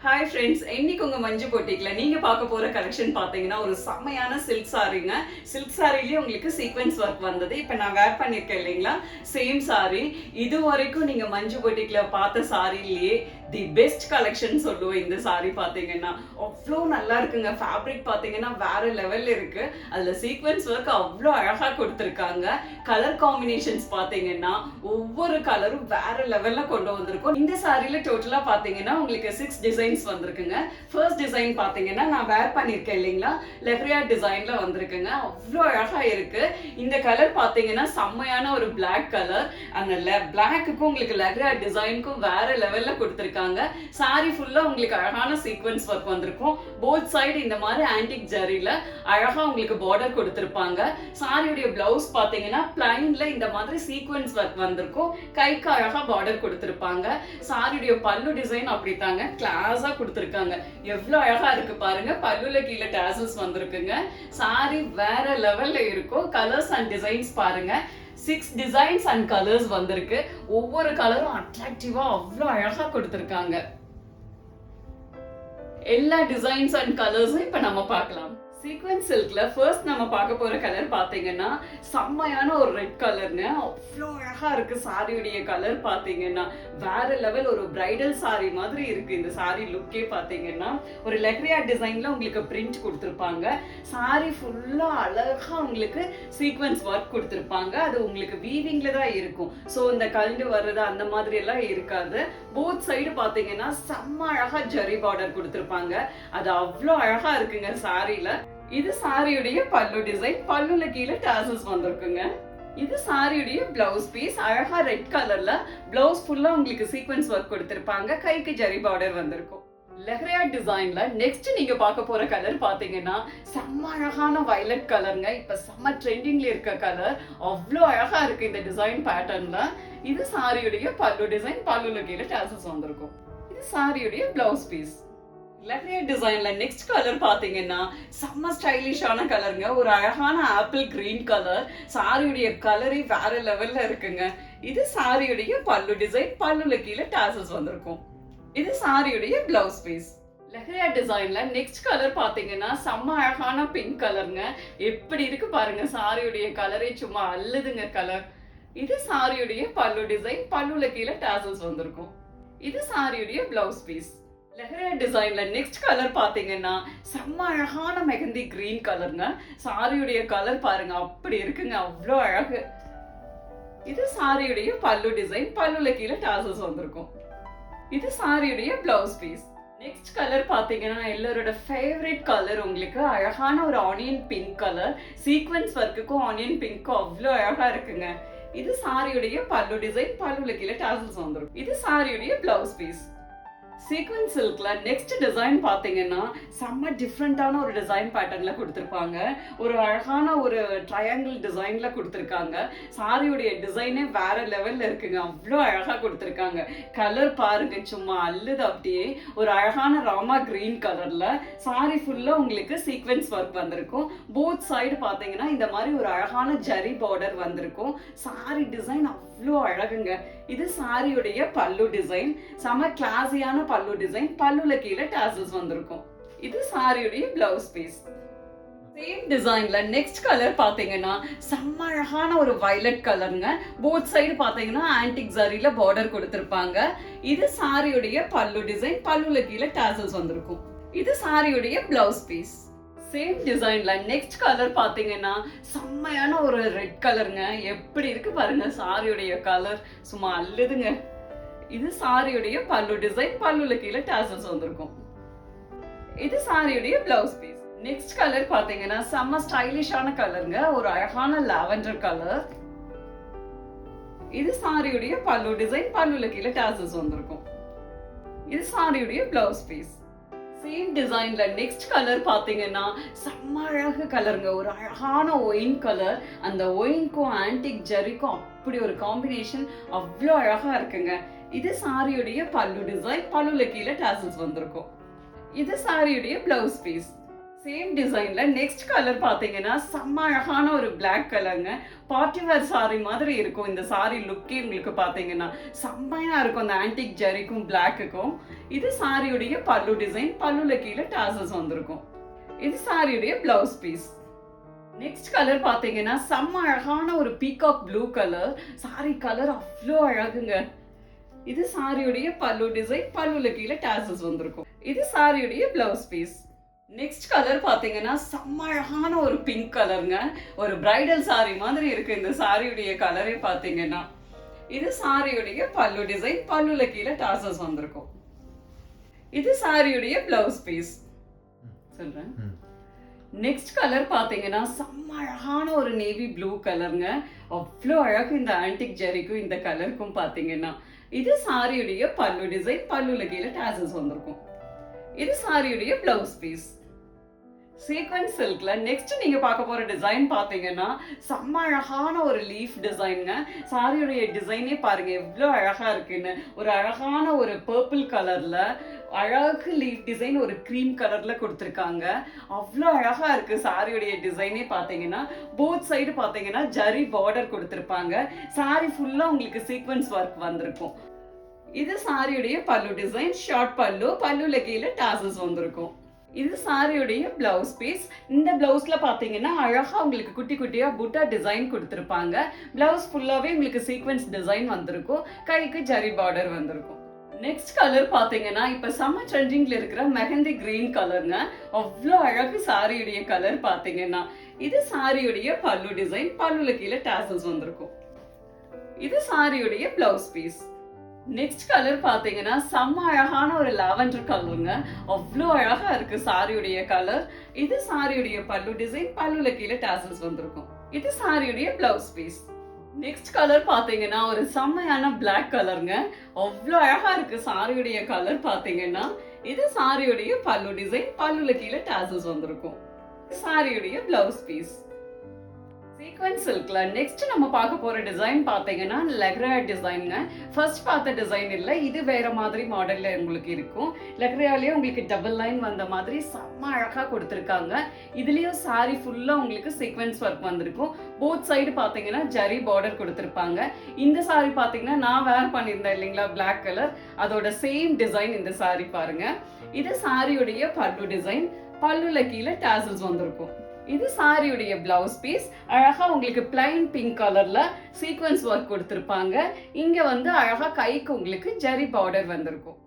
Hi friends, இன்னைக்கு உங்க மஞ்சு பொட்டிக்ல நீங்க பார்க்க போற கலெக்ஷன் பாத்தீங்கன்னா ஒரு செமையான சில்க் சாரீங்க. சில்க் சாரிலேயே உங்களுக்கு சீக்வென்ஸ் ஒர்க் வந்தது. இப்போ நான் வேர் பண்ணிருக்கேன் இல்லைங்களா, சேம் சாரி. இது வரைக்கும் நீங்க மஞ்சு பொட்டிக்ல பார்த்த சாரிலேயே தி பெஸ்ட் கலெக்ஷன் சொல்லுவோம். இந்த சாரி பாத்தீங்கன்னா அவ்வளோ நல்லா இருக்குங்க. ஃபேப்ரிக் பாத்தீங்கன்னா வேற லெவல்ல இருக்கு. அதுல சீக்வென்ஸ் ஒர்க் அவ்வளோ அழகா கொடுத்துருக்காங்க. கலர் காம்பினேஷன்ஸ் பாத்தீங்கன்னா ஒவ்வொரு கலரும் வேற லெவல்ல கொண்டு வந்திருக்கும். இந்த சாரியில டோட்டலா பாத்தீங்கன்னா உங்களுக்கு 6 டிசைன்ஸ் வந்திருக்குங்க. ஃபர்ஸ்ட் டிசைன் பாத்தீங்கன்னா நான் வேர் பண்ணிருக்கேன் இல்லைங்களா, லெஹ்ரியா டிசைன்ல வந்திருக்குங்க. அவ்வளோ அழகா இருக்கு. இந்த கலர் பாத்தீங்கன்னா செம்மையான ஒரு பிளாக் கலர். அந்த பிளாக்குக்கும் உங்களுக்கு லெஹ்ரியா டிசைனுக்கும் வேற லெவல்ல கொடுத்துருக்காங்க. சாரி ஃபுல்லா உங்களுக்கு அழகான சீக்வென்ஸ் ஒர்க் வந்திருக்கும். போத் சைடு இந்த மாதிரி ஆன்டிக் ஜரியில அழகா உங்களுக்கு பார்டர் கொடுத்திருப்பாங்க. சாரியுடைய பிளவுஸ் பாத்தீங்கன்னா பிளைன்ல இந்த மாதிரி சீக்வென்ஸ் ஒர்க் வந்திருக்கும். கைக்கு அழகா பார்டர் கொடுத்திருப்பாங்க. சாரியுடைய பல்லு டிசைன் அப்படித்தாங்க கிளாஸா கொடுத்திருக்காங்க. எவ்வளவு அழகா இருக்கு பாருங்க. பல்லுல கீழே டாசல்ஸ் வந்திருக்குங்க. சாரி வேற லெவல்ல இருக்கும். கலர்ஸ் அண்ட் டிசைன்ஸ் பாருங்க. 6 டிசைன்ஸ் அண்ட் கலர்ஸ் வந்திருக்கு. ஒவ்வொரு கலரும் அட்ராக்டிவா அவ்வளோ அழகா கொடுத்திருக்காங்க. எல்லா டிசைன்ஸ் அண்ட் கலர்ஸும் இப்ப நம்ம பார்க்கலாம். சீக்வென்ஸ் சில்க்ல ஃபர்ஸ்ட் நம்ம பார்க்க போற கலர் பாத்தீங்கன்னா செம்மையான ஒரு ரெட் கலர்ங்க. அவ்வளோ அழகா இருக்கு. சாரியுடைய கலர் பாத்தீங்கன்னா வேற லெவல். ஒரு பிரைடல் சாரி மாதிரி இருக்கு. இந்த சாரி லுக்கே பாத்தீங்கன்னா ஒரு லெஹ்ரியா டிசைன்ல உங்களுக்கு பிரிண்ட் கொடுத்திருப்பாங்க. சாரி ஃபுல்லா அழகா உங்களுக்கு சீக்வென்ஸ் ஒர்க் கொடுத்திருப்பாங்க. அது உங்களுக்கு வீவிங்ல தான் இருக்கும். ஸோ இந்த கலந்து வர்றது அந்த மாதிரி எல்லாம் இருக்காது. போத் சைடு பாத்தீங்கன்னா செம்ம அழகா ஜரி பார்டர் கொடுத்திருப்பாங்க. அது அவ்வளோ அழகா இருக்குங்க சாரியில. இது சாரியுடைய பல்லு டிசைன். பல்லுல கீழே டாசல்ஸ் வந்திருக்குங்க. இது சாரியுடைய பிளவுஸ் பீஸ். அழகா ரெட் கலர்ல பிளவுஸ் ஃபுல்லா உங்களுக்கு சீக்வென்ஸ் ஒர்க் கொடுத்திருப்பாங்க. கைக்கு ஜரி பார்டர் வந்திருக்கும். லெஹ்ரியா டிசைன்ல நெக்ஸ்ட் நீங்க பார்க்க போற கலர் பாத்தீங்கன்னா செம்ம அழகான வயலட் கலருங்க. இப்ப செம்ம ட்ரெண்டிங்ல இருக்க கலர். அவ்வளோ அழகா இருக்கு இந்த டிசைன் பேட்டர்ன்ல. இது சாரியுடைய பல்லு டிசைன். பல்லுல கீழே டாசல்ஸ் வந்திருக்கும். இது சாரியுடைய பிளவுஸ் பீஸ். லெஹ்ரியா டிசைன்ல நெக்ஸ்ட் கலர் பாத்தீங்கன்னா செம்ம ஸ்டைலிஷான கலருங்க. ஒரு அழகான ஆப்பிள் கிரீன் கலர். சாரியுடைய கலரே வேற லெவல்ல இருக்குங்க. இது சாரியுடைய பல்லு டிசைன். பல்லுல கீழே டாசல்ஸ் வந்திருக்கும். இது சாரியுடைய பிளவுஸ் பீஸ். லெஹ்ரியா டிசைன்ல நெக்ஸ்ட் கலர் பாத்தீங்கன்னா செம்ம அழகான பிங்க் கலருங்க. எப்படி இருக்கு பாருங்க. சாரியுடைய கலரே சும்மா அல்லுதுங்க கலர். இது சாரியுடைய பல்லு டிசைன். பல்லுல கீழே டாசல்ஸ் வந்திருக்கும். இது சாரியுடைய பிளவுஸ் பீஸ். லெஹ்ரியா டிசைன்ல நெக்ஸ்ட் கலர் பாத்தீங்கன்னா செம்ம அழகான மெகந்தி கிரீன் கலருங்க. சாரியுடைய கலர் பாருங்க அப்படி இருக்குங்க. அவ்வளோ அழகு. இது சாரியுடைய பல்லு டிசைன். பல்லுல கீழே டாசல்ஸ் வந்திருக்கும். இது சாரியுடைய பிளவுஸ் பீஸ். நெக்ஸ்ட் கலர் பாத்தீங்கன்னா எல்லாரோட ஃபேவரட் கலர். உங்களுக்கு அழகான ஒரு ஆனியன் பிங்க் கலர். சீக்வென்ஸ் ஒர்க்குக்கும் ஆனியன் பிங்க்கும் அவ்வளோ அழகா இருக்குங்க. இது சாரியுடைய பல்லு டிசைன். பல்லுல கீழே டாசல்ஸ் வந்திருக்கும். இது சாரியுடைய பிளவுஸ் பீஸ். சீக்வென்ஸ் சில்க்ல நெக்ஸ்ட் டிசைன் பாத்தீங்கன்னா செம்ம டிஃப்ரெண்டான ஒரு டிசைன் பேட்டர்ன்ல கொடுத்திருப்பாங்க. ஒரு அழகான ஒரு ட்ரையாங்கிள் டிசைன்ல கொடுத்திருக்காங்க. சாரியுடைய டிசைனே வேற லெவல்ல இருக்குங்க. அவ்வளோ அழகா கொடுத்திருக்காங்க. கலர் பாருங்க சும்மா அல்லுது அப்படியே. ஒரு அழகான ராமா கிரீன் கலர்ல சாரி ஃபுல்லா உங்களுக்கு சீக்வென்ஸ் ஒர்க் வந்திருக்கும். போத் சைடு பாத்தீங்கன்னா இந்த மாதிரி ஒரு அழகான ஜரி பார்டர் வந்திருக்கும். சாரி டிசைன் அவ்வளோ அழகுங்க. இது சாரியுடைய பல்லு டிசைன். செம கிளாஸியான பல்லு டிசைன். பல்லுல கீழே டாசல்ஸ் வந்திருக்கும். இது சாரியுடைய பிளவுஸ் பீஸ். சேம் டிசைன்ல நெக்ஸ்ட் கலர் பாத்தீங்கன்னா செம்ம அழகான ஒரு வயலட் கலருங்க. போத் சைடு பாத்தீங்கன்னா ஆன்டிக் ஜரியில பார்டர் கொடுத்திருப்பாங்க. இது சாரியுடைய பல்லு டிசைன். பல்லுல கீழே டாசல்ஸ் வந்திருக்கும். இது சாரியுடைய பிளவுஸ் பீஸ். சேம் டிசைன்ல நெக்ஸ்ட் கலர் பாத்தீங்கன்னா செம்மையான ஒரு ரெட் கலருங்க. எப்படி இருக்கு பாருங்க. சாரியுடைய கலர் சும்மா அல்லுதுங்க. இது சாரியுடைய பல்லு டிசைன். பல்லுல கீழே டாசல்ஸ் வந்திருக்கும். இது சாரியுடைய பிளவுஸ் பீஸ். நெக்ஸ்ட் கலர் பாத்தீங்கன்னா செம்ம ஸ்டைலிஷான கலருங்க. ஒரு அழகான லாவெண்டர் கலர். இது சாரியுடைய பல்லு டிசைன். பல்லுல கீழே டாசல்ஸ் வந்திருக்கும். இது சாரியுடைய பிளவுஸ் பீஸ். சேம் டிசைன்ல நெக்ஸ்ட் கலர் பாத்தீங்கன்னா செம்ம அழகு கலருங்க. ஒரு அழகான ஒயின் கலர். அந்த ஒயின்க்கும் ஆன்டிக் ஜரிக்கும் அப்படி ஒரு காம்பினேஷன் அவ்வளோ அழகா இருக்குங்க. இது சாரியுடைய பல்லு டிசைன். பல்லுல கீழே டாசல்ஸ் வந்திருக்கும். இது சாரியுடைய பிளவுஸ் பீஸ். சேம் டிசைன்ல நெக்ஸ்ட் கலர் பாத்தீங்கன்னா செம்ம அழகான ஒரு Black கலருங்க. பார்ட்டி வேர் saree மாதிரி இருக்கும் இந்த saree லுக்கே உங்களுக்கு பாத்தீங்கன்னா செம்மையா இருக்கும் அந்த ஆன்டிக் ஜரிக்கும் பிளாக்குக்கும். இது சாரியுடைய பல்லு டிசைன், பல்லுல கீழே டாசல்ஸ் வந்திருக்கும். இது சாரியுடைய பிளவுஸ் பீஸ். நெக்ஸ்ட் கலர் பாத்தீங்கன்னா செம்ம அழகான ஒரு peacock blue colour. Sorry colour அவ்வளோ அழகுங்க. இது சாரியுடைய பல்லு டிசைன், பல்லுல கீழே டாசல்ஸ் வந்திருக்கும். இது சாரியுடைய பிளவுஸ் பீஸ். நெக்ஸ்ட் கலர் பாத்தீங்கன்னா செம்ம அழகான ஒரு பிங்க் கலருங்க. ஒரு பிரைடல் சாரி மாதிரி இருக்கு இந்த சாரியுடைய கலரே பாத்தீங்கன்னா. இது சாரியுடைய பல்லு டிசைன், பல்லுல கீழே டாசல்ஸ் வந்திருக்கும். இது சாரியுடைய பிளவுஸ் பீஸ். சொல்றேன். நெக்ஸ்ட் கலர் பாத்தீங்கன்னா செம்ம அழகான ஒரு நேவி ப்ளூ கலருங்க. அவ்வளோ அழகு இந்த ஆன்டிக் ஜெரிக்கும் இந்த கலருக்கும் பாத்தீங்கன்னா. இது சாரியுடைய பல்லு டிசைன், பல்லுல கீழே டாசல்ஸ் வந்திருக்கும். இது சாரியுடைய பிளவுஸ் பீஸ். சீக்வென்ஸ் சில்க்ல நெக்ஸ்ட் நீங்க பார்க்க போற டிசைன் பாத்தீங்கன்னா செம்ம அழகான ஒரு லீஃப் டிசைனுங்க. சாரியுடைய டிசைனே பாருங்க எவ்வளவு அழகா இருக்குன்னு. ஒரு அழகான ஒரு பர்பிள் கலர்ல அழகு லீஃப் டிசைன் ஒரு கிரீம் கலர்ல கொடுத்துருக்காங்க. அவ்வளோ அழகா இருக்கு சாரியுடைய டிசைனே பாத்தீங்கன்னா. போத் சைடு பாத்தீங்கன்னா ஜரி பார்டர் கொடுத்துருப்பாங்க. சாரி ஃபுல்லா உங்களுக்கு சீக்வென்ஸ் ஒர்க் வந்திருக்கும். இது சாரியுடைய பல்லு டிசைன், ஷார்ட் பல்லு, பல்லுல கீழே டாசல்ஸ் வந்திருக்கும். இது சாரியுடைய பிளவுஸ் பீஸ். இந்த பிளவுஸ்ல பாத்தீங்கன்னா அழகா உங்களுக்கு குட்டி குட்டியா புட்டா டிசைன் கொடுத்திருப்பாங்க. பிளவுஸ் ஃபுல்லாவே உங்களுக்கு சீக்வென்ஸ் டிசைன் வந்திருக்கும். கைக்கு ஜரி பார்டர் வந்திருக்கும். நெக்ஸ்ட் கலர் பாத்தீங்கன்னா இப்ப செம்ம ட்ரெண்டிங்ல இருக்கிற மெஹந்தி கிரீன் கலருங்க. அவ்வளோ அழகு சாரியுடைய கலர் பாத்தீங்கன்னா. இது சாரியுடைய பல்லு டிசைன், பல்லுல கீழே டாசல்ஸ் வந்திருக்கும். இது சாரியுடைய பிளவுஸ் பீஸ். நெக்ஸ்ட் கலர் பாத்தீங்கன்னா செம்ம அழகான ஒரு லாவெண்டர் கலருங்க. அவ்வளோ அழகா இருக்கு சாரியுடைய கலர். இது சாரியுடைய பல்லு டிசைன், பல்லுல கீழே டாசல்ஸ் வந்திருக்கும். இது சாரியுடைய பிளவுஸ் பீஸ். நெக்ஸ்ட் கலர் பாத்தீங்கன்னா ஒரு செம்மையான Black கலருங்க. அவ்வளோ அழகா இருக்கு சாரியுடைய கலர் பாத்தீங்கன்னா. இது சாரியுடைய பல்லு டிசைன், பல்லுல கீழே டாசல்ஸ் வந்திருக்கும். சாரியுடைய பிளவுஸ் பீஸ். சீக்வென்ஸ் சில்க்ல நெக்ஸ்ட் நம்ம பார்க்க போற டிசைன் பாத்தீங்கன்னா லெக்ரா டிசைனுங்க. ஃபர்ஸ்ட் பார்த்த டிசைன் இல்ல, இது வேற மாதிரி மாடல்ல உங்களுக்கு இருக்கும். லெக்ராலயே உங்களுக்கு டபுள் லைன் வந்த மாதிரி செம்ம அழகா கொடுத்திருக்காங்க. இதுலயும் சாரி ஃபுல்லா உங்களுக்கு சீக்வென்ஸ் ஒர்க் வந்திருக்கும். போத் சைடு பாத்தீங்கன்னா ஜரி பார்டர் கொடுத்திருப்பாங்க. இந்த சாரி பாத்தீங்கன்னா நான் வேர் பண்ணியிருந்தேன் இல்லைங்களா Black கலர், அதோட சேம் டிசைன் இந்த சாரி பாருங்க. இது சாரியுடைய பல்லு டிசைன், பல்லுல கீழே டாசல்ஸ் வந்திருக்கும். இது சாரியுடைய பிளவுஸ் பீஸ். அழகா உங்களுக்கு பிளைன் பிங்க் கலர்ல சீக்வென்ஸ் ஒர்க் கொடுத்திருப்பாங்க. இங்க வந்து அழகா கைக்கு உங்களுக்கு ஜரி பார்டர் வந்திருக்கும்.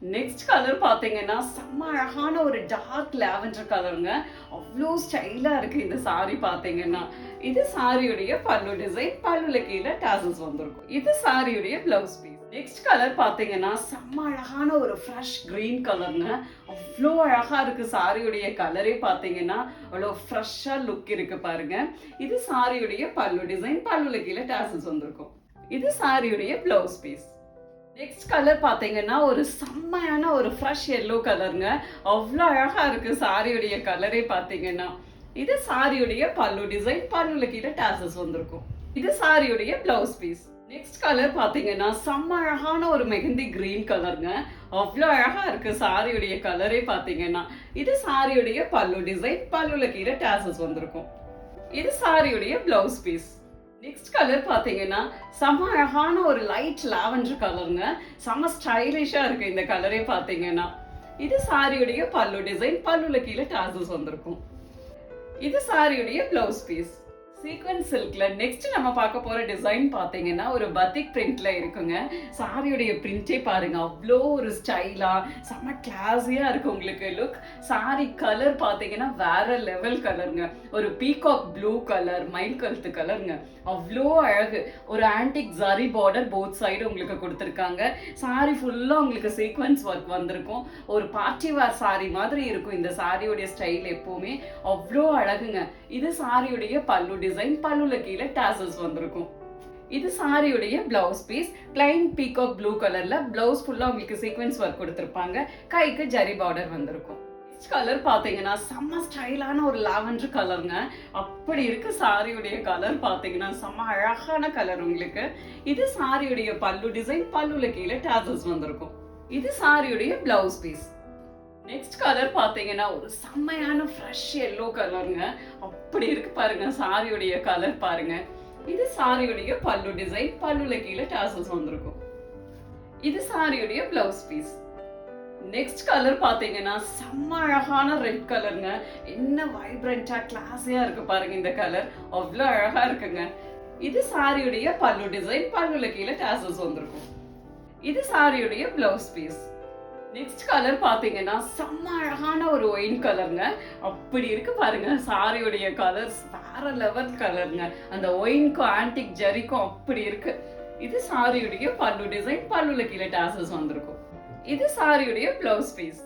நெக்ஸ்ட் கலர் பாத்தீங்கன்னா செம்ம அழகான ஒரு டார்க் லாவெண்டர் கலருங்க. அவ்வளோ ஸ்டைலா இருக்கு இந்த சாரி பாத்தீங்கன்னா. இது சாரியுடைய பல்லு டிசைன், பல்லுல கீழே டாசல்ஸ் வந்திருக்கும். இது சாரியுடைய பிளவுஸ் பீஸ். நெக்ஸ்ட் கலர் பாத்தீங்கன்னா செம்ம அழகான ஒரு ஃப்ரெஷ் கிரீன் கலருங்க. அவ்வளோ அழகா இருக்கு சாரியுடைய கலரே பாத்தீங்கன்னா. அவ்வளோ ஃப்ரெஷ்ஷா லுக் இருக்கு பாருங்க. இது சாரியுடைய பல்லு டிசைன், பல்லுல கீழே டாசல்ஸ் வந்திருக்கும். இது சாரியுடைய பிளவுஸ் பீஸ். நெக்ஸ்ட் கலர் பாத்தீங்கன்னா ஒரு செம்மையான ஒரு ஃப்ரெஷ் எல்லோ கலருங்க. அவ்வளோ அழகா இருக்கு சாரியுடைய கலரே பாத்தீங்கன்னா. இது சாரியுடைய பல்லு டிசைன், பல்லுல கீழே டாசல்ஸ் வந்திருக்கும். இது சாரியுடைய பிளவுஸ் பீஸ். நெக்ஸ்ட் கலர் பாத்தீங்கன்னா செம்ம அழகான ஒரு மெஹந்தி கிரீன் கலருங்க. அவ்வளோ அழகா இருக்கு சாரியுடைய கலரே பாத்தீங்கன்னா. இது சாரியுடைய பல்லு டிசைன், பல்லுல கீழே டாசல்ஸ் வந்திருக்கும். இது சாரியுடைய பிளவுஸ் பீஸ். நெக்ஸ்ட் கலர் பாத்தீங்கன்னா செம்ம அழகான ஒரு லைட் லாவெண்டர் கலருங்க. செம்ம ஸ்டைலிஷா இருக்கு இந்த கலரே பாத்தீங்கன்னா. இது சாரியுடைய பல்லு டிசைன், பல்லுல கீழே டாசல்ஸ் வந்திருக்கும். இது சாரியுடைய பிளவுஸ் பீஸ். சீக்வென்ஸ் சில்க்ல நெக்ஸ்ட் நம்ம பார்க்க போற டிசைன் பாத்தீங்கன்னா ஒரு பத்திக் பிரிண்ட்ல இருக்குங்க. சாரியுடைய பிரிண்டே பாருங்க அவ்வளோ ஒரு ஸ்டைலா செம்ம கிளாஸியா இருக்கு உங்களுக்கு லுக். சாரி கலர் பாத்தீங்கன்னா வேற லெவல் கலருங்க. ஒரு பீகாக் ப்ளூ கலர், மயில் கழுத்து கலருங்க. அவ்வளோ அழகு. ஒரு antique zari border both side உங்களுக்கு கொடுத்துருக்காங்க. சாரி ஃபுல்லா உங்களுக்கு சீக்வென்ஸ் ஒர்க் வந்திருக்கும். ஒரு பார்ட்டி வேர் சாரி மாதிரி இருக்கும் இந்த சாரியோடைய ஸ்டைல் எப்பவுமே. அவ்வளோ அழகுங்க. இது சாரியுடைய பல்லு டிசைன், பல்லுல கீழே டாசல்ஸ் வந்திருக்கும். இது சாரியுடைய blouse piece. Plain peacock blue கலர்ல பிளவுஸ் ஃபுல்லா உங்களுக்கு சீக்வென்ஸ் ஒர்க் கொடுத்திருப்பாங்க. கைக்கு ஜரி பார்டர் வந்திருக்கும். கலர் பாத்தீங்கன்னா செம்ம ஸ்டைலான ஒரு லாவெண்டர் கலருங்க. அப்படி இருக்கு சாரியுடைய கலர் பாத்தீங்கன்னா செம்ம அழகான கலர் உங்களுக்கு. இது சாரியுடைய பல்லு டிசைன், பல்லுல கீழே டாசல்ஸ் வந்திருக்கும். இது சாரியுடைய பிளவுஸ் பீஸ். நெக்ஸ்ட் கலர் பாத்தீங்கன்னா ஒரு செம்மையான ஃப்ரெஷ் எல்லோ கலருங்க. அப்படி இருக்கு பாருங்க சாரியுடைய கலர் பாருங்க. இது சாரியுடைய பல்லு டிசைன். பல்லுல கீழே டாசல்ஸ் வந்திருக்கும். இது சாரியுடைய பிளவுஸ் பீஸ். நெக்ஸ்ட் கலர் பாத்தீங்கன்னா செம்ம அழகான ரெட் கலருங்க. என்ன வைப்ரண்டா கிளாஸியா இருக்கு பாருங்க இந்த கலர். அவ்வளோ அழகா இருக்குங்க. இது சாரியுடைய பல்லு டிசைன். பல்லுல கீழே டாசல்ஸ் வந்திருக்கும். இது சாரியுடைய பிளவுஸ் பீஸ். நெக்ஸ்ட் கலர் பாத்தீங்கன்னா செம்ம அழகான ஒரு ஒயின் கலருங்க. அப்படி இருக்கு பாருங்க சாரியுடைய கலர்ஸ் வேற லெவல் கலருங்க. அந்த ஒயின்க்கும் ஆன்டிக் ஜரிக்கும் அப்படி இருக்கு. இது சாரியுடைய பல்லு டிசைன். பல்லுல கீழே டாசல்ஸ் வந்திருக்கும். இது சாரியுடைய பிளவுஸ் பீஸ்.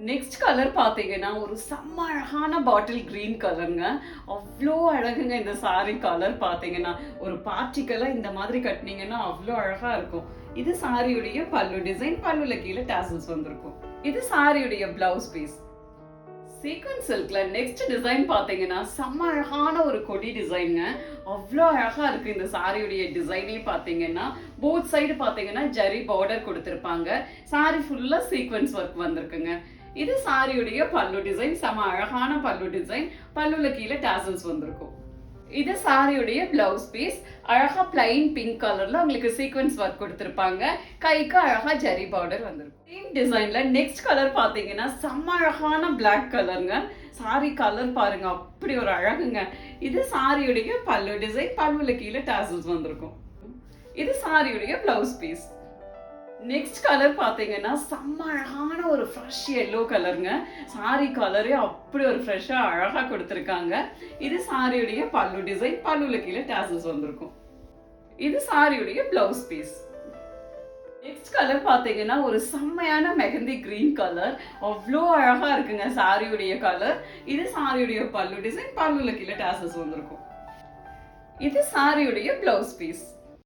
நெக்ஸ்ட் கலர் பாத்தீங்கன்னா ஒரு செம்ம அழகான பாட்டில் கிரீன் கலருங்க. அவ்வளோ அழகுங்க இந்த சாரி கலர் பாத்தீங்கன்னா. ஒரு பார்ட்டிக்கெல்லாம் இந்த மாதிரி கட்டினீங்கன்னா அவ்வளோ அழகா இருக்கும். இது சாரியுடைய பல்லு டிசைன். பல்லுல கீழே டாசல்ஸ் வந்திருக்கும். இது சாரியுடைய பிளவுஸ் பீஸ். சீக்வென்ஸ் சில்க்ல நெக்ஸ்ட் டிசைன் பாத்தீங்கன்னா செம்ம அழகான ஒரு கொடி டிசைனுங்க. அவ்வளோ அழகா இருக்கு இந்த சாரியுடைய டிசைனே பாத்தீங்கன்னா. போத் சைடு பாத்தீங்கன்னா ஜரி பார்டர் கொடுத்திருப்பாங்க. சாரி ஃபுல்லா சீக்வென்ஸ் ஒர்க் வந்திருக்குங்க. இது சாரியுடைய பல்லு டிசைன். செம்ம அழகான பல்லு டிசைன். பல்லுல கீழே டாசல்ஸ் வந்திருக்கும். இது சாரியுடைய பிளவுஸ் பீஸ். அழகா பிளைன் பிங்க் கலர்ல உங்களுக்கு சீக்வென்ஸ் ஒர்க் கொடுத்திருப்பாங்க. கைக்கு அழகா ஜரி பார்டர் வந்திருக்கும். சேம் டிசைன்ல நெக்ஸ்ட் கலர் பாத்தீங்கன்னா செம்ம அழகான பிளாக் கலருங்க. சாரி கலர் பாருங்க அப்படி ஒரு அழகுங்க. இது சாரியுடைய பல்லு டிசைன். பல்லுல கீழே டாசல்ஸ் வந்திருக்கும். இது சாரியுடைய பிளவுஸ் பீஸ். நெக்ஸ்ட் கலர் பாத்தீங்கன்னா செம்ம அழகான ஒரு ஃப்ரெஷ் எல்லோ கலருங்க. சாரி கலரே அப்படி ஒரு ஃப்ரெஷ்ஷா அழகா கொடுத்திருக்காங்க. இது சாரியுடைய பல்லு டிசைன். பல்லுல கீழே டாசல்ஸ் வந்திருக்கும். இது சாரியுடைய பிளவுஸ் பீஸ். நெக்ஸ்ட் கலர் பாத்தீங்கன்னா ஒரு செம்மையான மெஹந்தி கிரீன் கலர். அவ்வளோ அழகா இருக்குங்க சாரியுடைய கலர். இது சாரியுடைய பல்லு டிசைன். பல்லுல கீழே டாசல்ஸ் வந்திருக்கும். இது சாரியுடைய பிளவுஸ் பீஸ்.